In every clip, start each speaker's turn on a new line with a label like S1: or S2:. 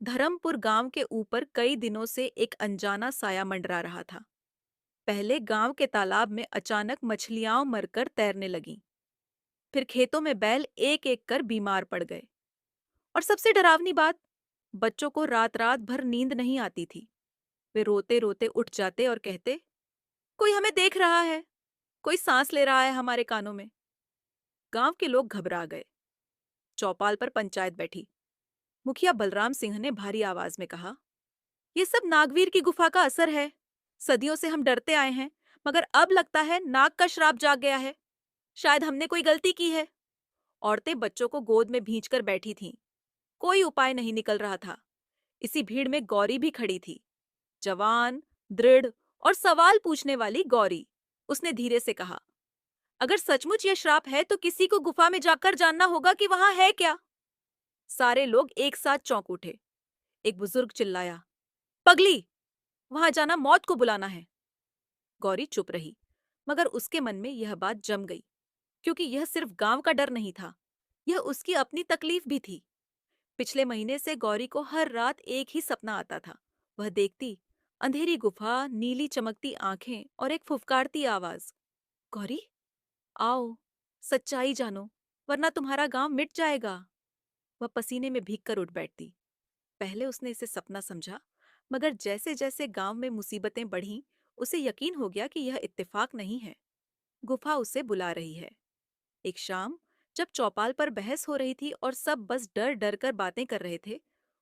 S1: धर्मपुर गांव के ऊपर कई दिनों से एक अनजाना साया मंडरा रहा था। पहले गांव के तालाब में अचानक मछलियां मरकर तैरने लगीं। फिर खेतों में बैल एक एक कर बीमार पड़ गए। और सबसे डरावनी बात, बच्चों को रात रात भर नींद नहीं आती थी। वे रोते रोते उठ जाते और कहते, कोई हमें देख रहा है, कोई सांस ले रहा है हमारे कानों में। गांव के लोग घबरा गए। चौपाल पर पंचायत बैठी। मुखिया बलराम सिंह ने भारी आवाज में कहा, ये सब नागवीर की गुफा का असर है। सदियों से हम डरते आए हैं, मगर अब लगता है नाग का श्राप जाग गया है। शायद हमने कोई गलती की है। औरतें बच्चों को गोद में भींचकर बैठी थीं। कोई उपाय नहीं निकल रहा था। इसी भीड़ में गौरी भी खड़ी थी। जवान, दृढ़ और सवाल पूछने वाली गौरी। उसने धीरे से कहा, अगर सचमुच यह श्राप है तो किसी को गुफा में जाकर जानना होगा कि वहां है क्या। सारे लोग एक साथ चौंक उठे। एक बुजुर्ग चिल्लाया, पगली, वहां जाना मौत को बुलाना है। गौरी चुप रही, मगर उसके मन में यह बात जम गई, क्योंकि यह सिर्फ गांव का डर नहीं था, यह उसकी अपनी तकलीफ भी थी। पिछले महीने से गौरी को हर रात एक ही सपना आता था। वह देखती, अंधेरी गुफा, नीली चमकती आंखें और एक फुफकारती आवाज, गौरी, आओ, सच्चाई जानो, वरना तुम्हारा गांव मिट जाएगा। वह पसीने में भीगकर उठ बैठती। पहले उसने इसे सपना समझा, मगर जैसे जैसे गांव में मुसीबतें बढ़ीं, उसे यकीन हो गया कि यह इत्तेफाक नहीं है। गुफा उसे बुला रही है। एक शाम, जब चौपाल पर बहस हो रही थी और सब बस डर डर कर बातें कर रहे थे,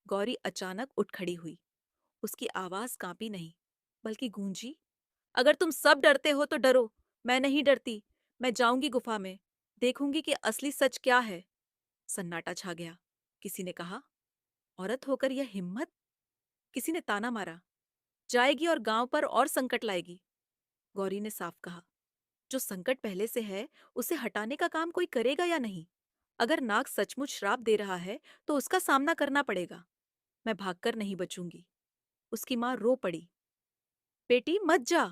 S1: गौरी अचानक उठ खड़ी हुई। उसकी आवाज कांपी नहीं, बल्कि गूंजी, अगर तुम सब डरते हो तो डरो, मैं नहीं डरती। मैं जाऊंगी गुफा में, देखूंगी कि असली सच क्या है। सन्नाटा छा गया। किसी ने कहा, औरत होकर यह हिम्मत। किसी ने ताना मारा, जाएगी और गांव पर और संकट लाएगी। गौरी ने साफ कहा, जो संकट पहले से है उसे हटाने का काम कोई करेगा या नहीं। अगर नाग सचमुच श्राप दे रहा है तो उसका सामना करना पड़ेगा। मैं भागकर नहीं बचूंगी। उसकी माँ रो पड़ी। बेटी मत जा।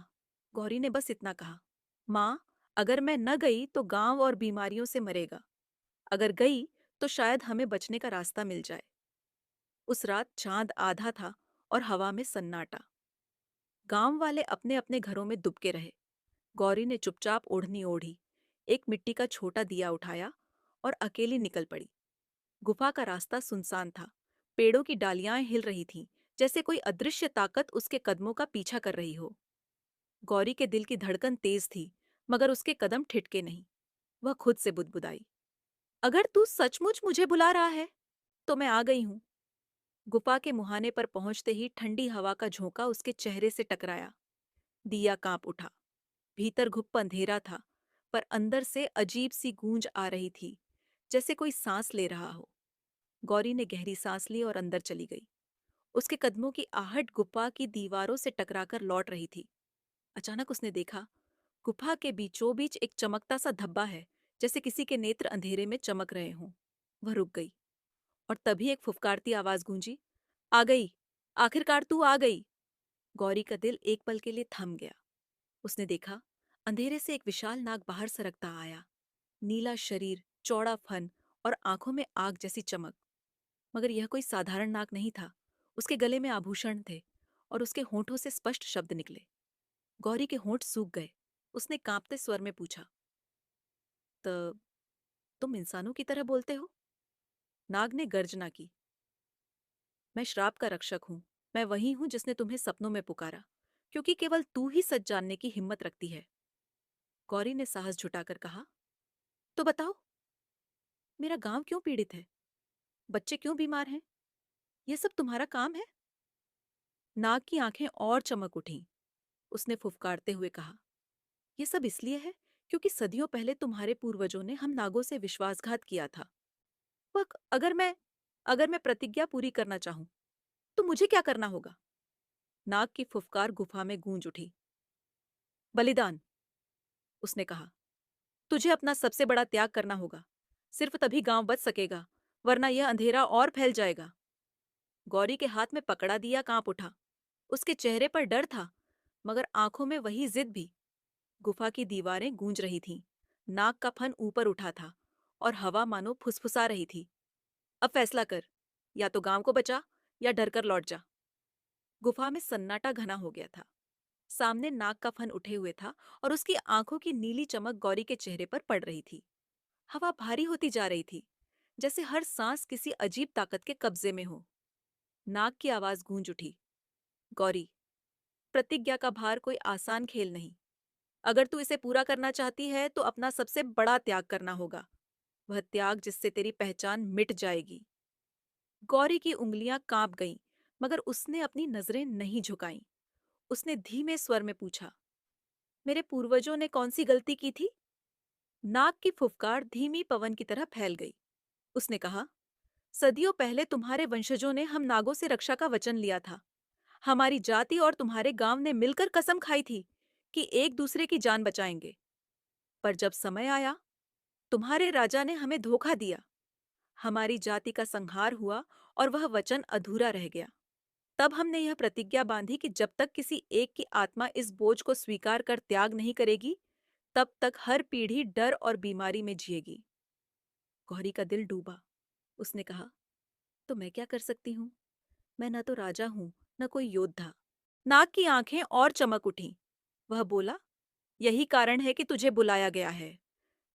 S1: गौरी ने बस इतना कहा, माँ, अगर मैं न गई तो गांव और बीमारियों से मरेगा। अगर गई तो शायद हमें बचने का रास्ता मिल जाए। उस रात चांद आधा था और हवा में सन्नाटा। गांव वाले अपने अपने घरों में दुबके रहे। गौरी ने चुपचाप ओढ़नी ओढ़ी, एक मिट्टी का छोटा दिया उठाया और अकेली निकल पड़ी। गुफा का रास्ता सुनसान था। पेड़ों की डालियां हिल रही थीं, जैसे कोई अदृश्य ताकत उसके कदमों का पीछा कर रही हो। गौरी के दिल की धड़कन तेज थी, मगर उसके कदम ठिठके नहीं। वह खुद से बुदबुदाई, अगर तू सचमुच मुझे बुला रहा है तो मैं आ गई हूं। गुफा के मुहाने पर पहुंचते ही ठंडी हवा का झोंका उसके चेहरे से टकराया। दिया कांप उठा। भीतर घुप अंधेरा था, पर अंदर से अजीब सी गूंज आ रही थी, जैसे कोई सांस ले रहा हो। गौरी ने गहरी सांस ली और अंदर चली गई। उसके कदमों की आहट गुफा की दीवारों से टकराकर लौट रही थी। अचानक उसने देखा, गुफा के बीचों बीच एक चमकता सा धब्बा है, जैसे किसी के नेत्र अंधेरे में चमक रहे हों। वह रुक गई, और तभी एक फुफकारती आवाज गूंजी, आ गई, आखिरकार तू आ गई। गौरी का दिल एक पल के लिए थम गया। उसने देखा, अंधेरे से एक विशाल नाग बाहर सरकता आया। नीला शरीर, चौड़ा फन और आंखों में आग जैसी चमक। मगर यह कोई साधारण नाग नहीं था। उसके गले में आभूषण थे और उसके होठों से स्पष्ट शब्द निकले। गौरी के होंठ सूख गए। उसने कांपते स्वर में पूछा, तो तुम इंसानों की तरह बोलते हो? नाग ने गर्जना की, मैं श्राप का रक्षक हूं। मैं वही हूं जिसने तुम्हें सपनों में पुकारा, क्योंकि केवल तू ही सच जानने की हिम्मत रखती है। गौरी ने साहस जुटाकर कहा, तो बताओ, मेरा गांव क्यों पीड़ित है? बच्चे क्यों बीमार हैं? यह सब तुम्हारा काम है? नाग की आंखें और चमक उठीं। उसने फुफकारते हुए कहा, यह सब इसलिए है क्योंकि सदियों पहले तुम्हारे पूर्वजों ने हम नागों से विश्वासघात किया था। वह अगर मैं प्रतिज्ञा पूरी करना चाहूं तो मुझे क्या करना होगा? नाग की फुफकार गुफा में गूंज उठी। बलिदान, उसने कहा, तुझे अपना सबसे बड़ा त्याग करना होगा। सिर्फ तभी गांव बच सकेगा, वरना यह अंधेरा और फैल जाएगा। गौरी के हाथ में पकड़ा दिया कांप उठा। उसके चेहरे पर डर था, मगर आंखों में वही जिद भी। गुफा की दीवारें गूंज रही थीं। नाग का फन ऊपर उठा था और हवा मानो फुसफुसा रही थी। अब फैसला कर, या तो गांव को बचा या डर कर लौट जा। गुफा में सन्नाटा घना हो गया था। सामने नाग का फन उठे हुए था और उसकी आंखों की नीली चमक गौरी के चेहरे पर पड़ रही थी। हवा भारी होती जा रही थी, जैसे हर सांस किसी अजीब ताकत के कब्जे में हो। नाग की आवाज गूंज उठी। गौरी, प्रतिज्ञा का भार कोई आसान खेल नहीं। अगर तू इसे पूरा करना चाहती है तो अपना सबसे बड़ा त्याग करना होगा, वह त्याग जिससे तेरी पहचान मिट जाएगी। गौरी की उंगलियां कांप गईं, मगर उसने अपनी नजरें नहीं झुकाईं। उसने धीमे स्वर में पूछा, मेरे पूर्वजों ने कौन सी गलती की थी? नाग की फुफकार धीमी पवन की तरह फैल गई। उसने कहा, सदियों पहले तुम्हारे वंशजों ने हम नागों से रक्षा का वचन लिया था। हमारी जाति और तुम्हारे गांव ने मिलकर कसम खाई थी कि एक दूसरे की जान बचाएंगे। पर जब समय आया, तुम्हारे राजा ने हमें धोखा दिया। हमारी जाति का संहार हुआ और वह वचन अधूरा रह गया। तब हमने यह प्रतिज्ञा बांधी कि जब तक किसी एक की आत्मा इस बोझ को स्वीकार कर त्याग नहीं करेगी, तब तक हर पीढ़ी डर और बीमारी में जिएगी। गौरी का दिल डूबा। उसने कहा, तो मैं क्या कर सकती हूँ? मैं न तो राजा हूँ, न कोई योद्धा। नाग की आंखें और चमक उठीं। वह बोला, यही कारण है कि तुझे बुलाया गया है।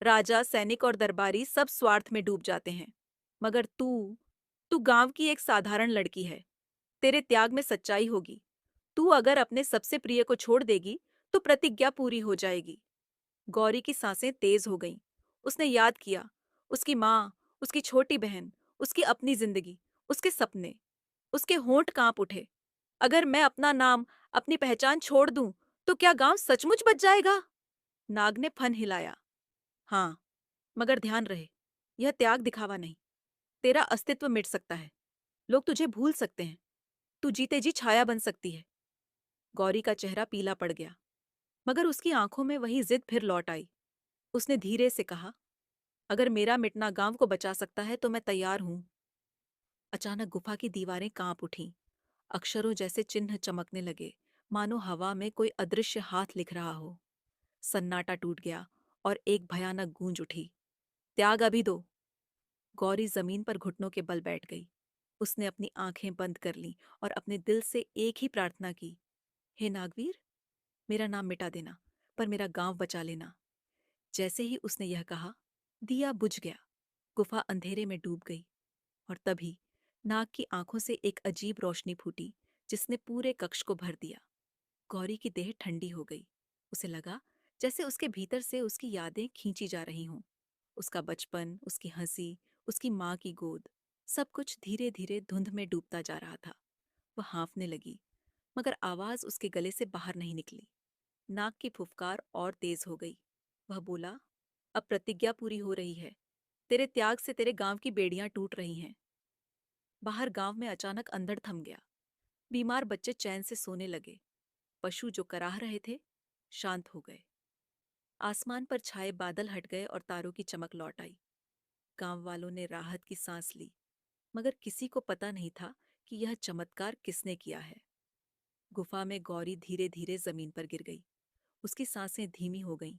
S1: राजा, सैनिक और दरबारी सब स्वार्थ में डूब जाते हैं, मगर तू गांव की एक साधारण लड़की है। तेरे त्याग में सच्चाई होगी। तू अगर अपने सबसे प्रिय को छोड़ देगी तो प्रतिज्ञा पूरी हो जाएगी। गौरी की सांसें तेज हो गईं। उसने याद किया, उसकी माँ, उसकी छोटी बहन, उसकी अपनी जिंदगी, उसके सपने। उसके होंठ कांप उठे। अगर मैं अपना नाम, अपनी पहचान छोड़ दूं, तो क्या गांव सचमुच बच जाएगा? नाग ने फन हिलाया। हाँ, मगर ध्यान रहे, यह त्याग दिखावा नहीं। तेरा अस्तित्व मिट सकता है। लोग तुझे भूल सकते हैं। तू जीते जी छाया बन सकती है। गौरी का चेहरा पीला पड़ गया, मगर उसकी आंखों में वही जिद फिर लौट आई। उसने धीरे से कहा, अगर मेरा मिटना गांव को बचा सकता है तो मैं तैयार हूं। अचानक गुफा की दीवारें कांप उठीं। अक्षरों जैसे चिन्ह चमकने लगे, मानो हवा में कोई अदृश्य हाथ लिख रहा हो। सन्नाटा टूट गया और एक भयानक गूंज उठी, त्याग अभी दो। गौरी जमीन पर घुटनों के बल बैठ गई। उसने अपनी आंखें बंद कर लीं और अपने दिल से एक ही प्रार्थना की, हे नागवीर, मेरा नाम मिटा देना, पर मेरा गांव बचा लेना। जैसे ही उसने यह कहा, दिया बुझ गया। गुफा अंधेरे में डूब गई और तभी नाग की आंखों से एक अजीब रोशनी फूटी, जिसने पूरे कक्ष को भर दिया। गौरी की देह ठंडी हो गई। उसे लगा जैसे उसके भीतर से उसकी यादें खींची जा रही हों। उसका बचपन, उसकी हंसी, उसकी माँ की गोद, सब कुछ धीरे धीरे धुंध में डूबता जा रहा था। वह हाँफने लगी, मगर आवाज उसके गले से बाहर नहीं निकली। नाक की फुफकार और तेज हो गई। वह बोला, अब प्रतिज्ञा पूरी हो रही है। तेरे त्याग से तेरे गांव की बेड़ियां टूट रही हैं। बाहर गांव में अचानक अंधड़ थम गया। बीमार बच्चे चैन से सोने लगे। पशु जो कराह रहे थे, शांत हो गए। आसमान पर छाए बादल हट गए और तारों की चमक लौट आई। गांव वालों ने राहत की सांस ली, मगर किसी को पता नहीं था कि यह चमत्कार किसने किया है। गुफा में गौरी धीरे धीरे जमीन पर गिर गई। उसकी सांसें धीमी हो गईं।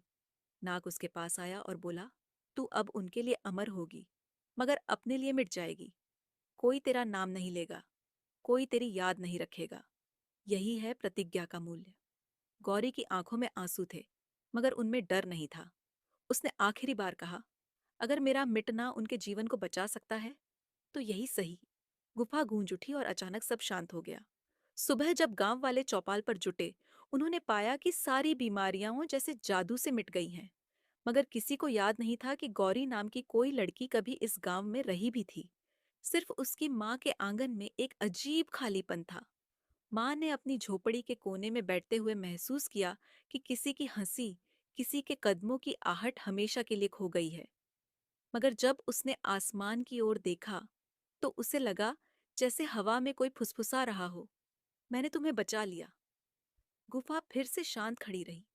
S1: नाग उसके पास आया और बोला, तू अब उनके लिए अमर होगी, मगर अपने लिए मिट जाएगी। कोई तेरा नाम नहीं लेगा, कोई तेरी याद नहीं रखेगा। यही है प्रतिज्ञा का मूल्य। गौरी की आंखों में आंसू थे, मगर उनमें डर नहीं था। उसने आखिरी बार कहा, अगर मेरा मिटना उनके जीवन को बचा सकता है तो यही सही। गुफा गूंज उठी और अचानक सब शांत हो गया। सुबह जब गांव वाले चौपाल पर जुटे, उन्होंने पाया कि सारी बीमारियां जैसे जादू से मिट गई हैं। मगर किसी को याद नहीं था कि गौरी नाम की कोई लड़की कभी इस गांव में रही भी थी। सिर्फ उसकी माँ के आंगन में एक अजीब खालीपन था। माँ ने अपनी झोपड़ी के कोने में बैठते हुए महसूस किया कि किसी की हंसी, किसी के कदमों की आहट हमेशा के लिए खो गई है। मगर जब उसने आसमान की ओर देखा, तो उसे लगा जैसे हवा में कोई फुसफुसा रहा हो, मैंने तुम्हें बचा लिया। गुफा फिर से शांत खड़ी रही।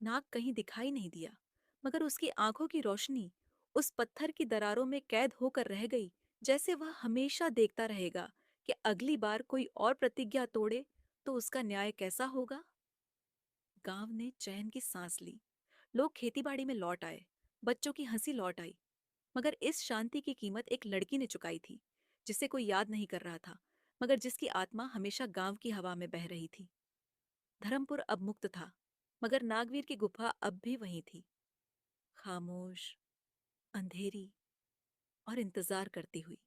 S1: नाग कहीं दिखाई नहीं दिया, मगर उसकी आंखों की रोशनी उस पत्थर की दरारों में कैद होकर रह गई, जैसे वह हमेशा देखता रहेगा कि अगली बार कोई और प्रतिज्ञा तोड़े तो उसका न्याय कैसा होगा। गांव ने चैन की सांस ली। लोग खेतीबाड़ी में लौट आए। बच्चों की हंसी लौट आई। मगर इस शांति की कीमत एक लड़की ने चुकाई थी, जिसे कोई याद नहीं कर रहा था, मगर जिसकी आत्मा हमेशा गांव की हवा में बह रही थी। धर्मपुर अब मुक्त था, मगर नागवीर की गुफा अब भी वहीं थी, खामोश, अंधेरी और इंतजार करती हुई।